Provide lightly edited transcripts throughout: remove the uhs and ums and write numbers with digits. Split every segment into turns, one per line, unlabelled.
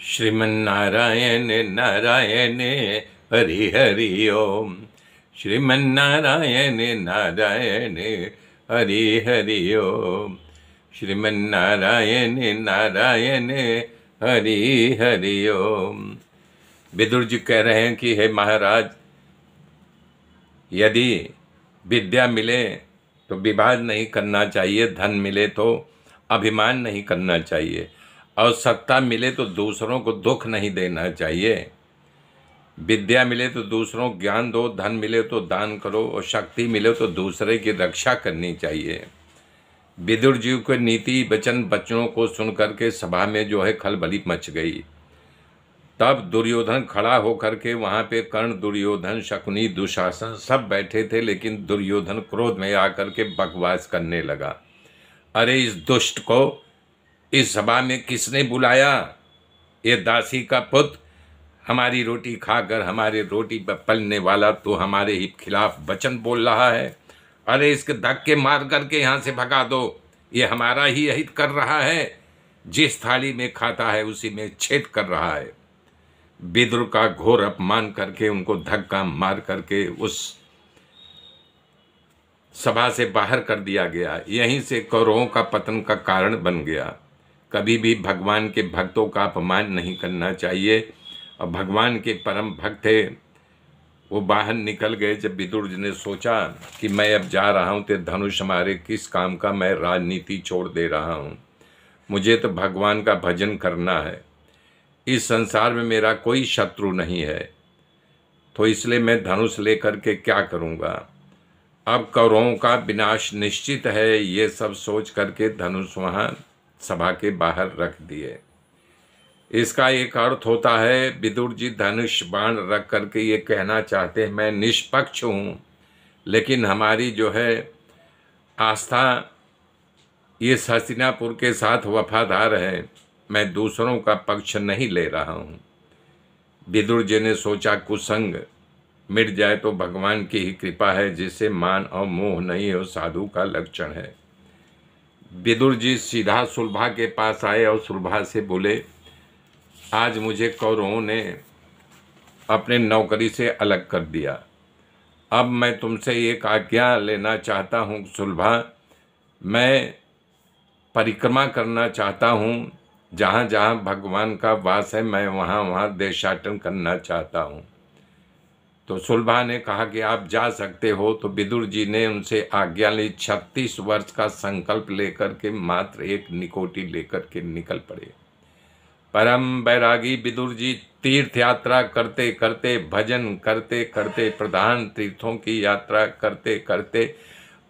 श्रीमन्नारायण नारायण हरि हरि ओम। श्रीमन्नारायण नारायण हरि हरि ओम। श्रीमन्नारायण नारायण हरि हरि ओम। विदुर जी कह रहे हैं कि हे महाराज, यदि विद्या मिले तो विवाद नहीं करना चाहिए, धन मिले तो अभिमान नहीं करना चाहिए, और सत्ता मिले तो दूसरों को दुख नहीं देना चाहिए। विद्या मिले तो दूसरों को ज्ञान दो, धन मिले तो दान करो, और शक्ति मिले तो दूसरे की रक्षा करनी चाहिए। विदुर जी के नीति वचन बच्चों को सुन करके सभा में जो है खलबली मच गई। तब दुर्योधन खड़ा होकर के वहाँ पे कर्ण, दुर्योधन, शकुनी, दुशासन सब बैठे थे, लेकिन दुर्योधन क्रोध में आकर के बकवास करने लगा। अरे इस दुष्ट को इस सभा में किसने बुलाया? ये दासी का पुत्र हमारी रोटी खाकर हमारे रोटी पर पलने वाला तो हमारे ही खिलाफ वचन बोल रहा है। अरे इसके धक्के मार करके यहाँ से भगा दो, ये हमारा ही हित कर रहा है। जिस थाली में खाता है उसी में छेद कर रहा है। विदुर का घोर अपमान करके उनको धक्का मार करके उस सभा से बाहर कर दिया गया। यहीं से कौरवों का पतन का कारण बन गया। कभी भी भगवान के भक्तों का अपमान नहीं करना चाहिए। और भगवान के परम भक्त थे, वो बाहर निकल गए। जब विदुर जी ने सोचा कि मैं अब जा रहा हूँ तो धनुष हमारे किस काम का, मैं राजनीति छोड़ दे रहा हूँ, मुझे तो भगवान का भजन करना है। इस संसार में मेरा कोई शत्रु नहीं है, तो इसलिए मैं धनुष लेकर के क्या करूँगा। अब कौरवों का विनाश निश्चित है, ये सब सोच करके धनुष वहाँ सभा के बाहर रख दिए। इसका एक अर्थ होता है, विदुर जी धनुष बाण रख करके ये कहना चाहते हैं मैं निष्पक्ष हूँ, लेकिन हमारी जो है आस्था ये हस्तिनापुर के साथ वफादार है, मैं दूसरों का पक्ष नहीं ले रहा हूँ। विदुर जी ने सोचा कुसंग मिट जाए तो भगवान की ही कृपा है, जिससे मान और मोह नहीं हो साधु का लक्षण है। विदुर जी सीधा सुलभा के पास आए और सुलभा से बोले, आज मुझे कौरवों ने अपने नौकरी से अलग कर दिया। अब मैं तुमसे एक आज्ञा लेना चाहता हूँ सुलभा, मैं परिक्रमा करना चाहता हूँ, जहाँ जहाँ भगवान का वास है मैं वहाँ वहाँ देशाटन करना चाहता हूँ। तो सुलभा ने कहा कि आप जा सकते हो। तो विदुर जी ने उनसे आज्ञा ली। 36 वर्ष का संकल्प लेकर के मात्र एक निकोटी लेकर के निकल पड़े। परम बैरागी विदुर जी तीर्थ यात्रा करते करते, भजन करते करते, प्रधान तीर्थों की यात्रा करते करते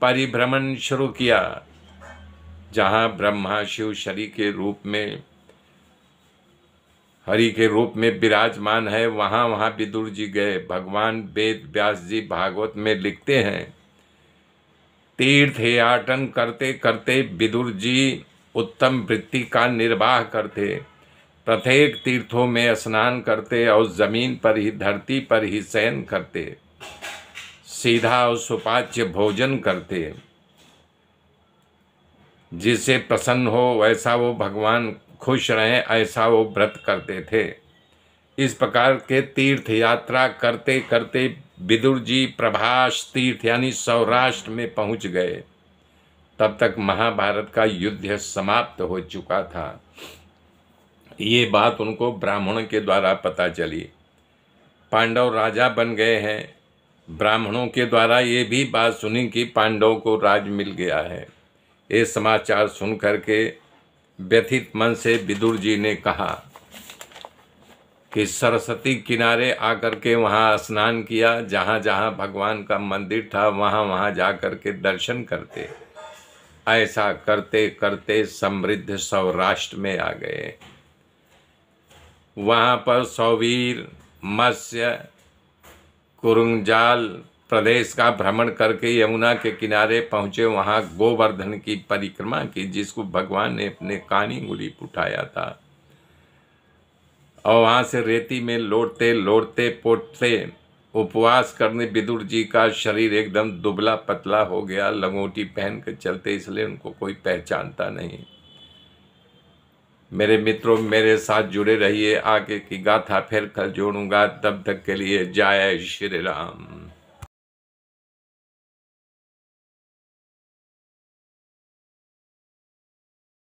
परिभ्रमण शुरू किया। जहाँ ब्रह्मा शिव शरीर के रूप में, हरि के रूप में विराजमान है, वहाँ वहाँ विदुर जी गए। भगवान वेद व्यास जी भागवत में लिखते हैं, तीर्थ याटन करते करते विदुर जी उत्तम वृत्ति का निर्वाह करते। प्रत्येक तीर्थों में स्नान करते और जमीन पर ही, धरती पर ही शयन करते। सीधा और सुपाच्य भोजन करते। जिससे प्रसन्न हो वैसा वो भगवान खुश रहें, ऐसा वो व्रत करते थे। इस प्रकार के तीर्थ यात्रा करते करते विदुर जी प्रभास तीर्थ यानी सौराष्ट्र में पहुंच गए। तब तक महाभारत का युद्ध समाप्त हो चुका था। ये बात उनको ब्राह्मणों के द्वारा पता चली। पांडव राजा बन गए हैं। ब्राह्मणों के द्वारा ये भी बात सुनी कि पांडवों को राज मिल गया है। ये समाचार सुन करके व्यथित मन से विदुर जी ने कहा कि सरस्वती किनारे आकर के वहाँ स्नान किया। जहाँ जहाँ भगवान का मंदिर था वहाँ वहाँ जा कर के दर्शन करते। ऐसा करते करते समृद्ध सौराष्ट्र में आ गए। वहाँ पर सौवीर, मत्स्य, कुरुंजाल प्रदेश का भ्रमण करके यमुना के किनारे पहुँचे। वहाँ गोवर्धन की परिक्रमा की, जिसको भगवान ने अपने कानी उंगली उठाया था। और वहाँ से रेती में लौटते लौटते पोटते उपवास करने विदुर जी का शरीर एकदम दुबला पतला हो गया। लंगोटी पहन कर चलते, इसलिए उनको कोई पहचानता नहीं। मेरे मित्रों, मेरे साथ जुड़े रहिए। आगे की गाथा फिर कल जोड़ूंगा। तब तक के लिए जय श्री राम।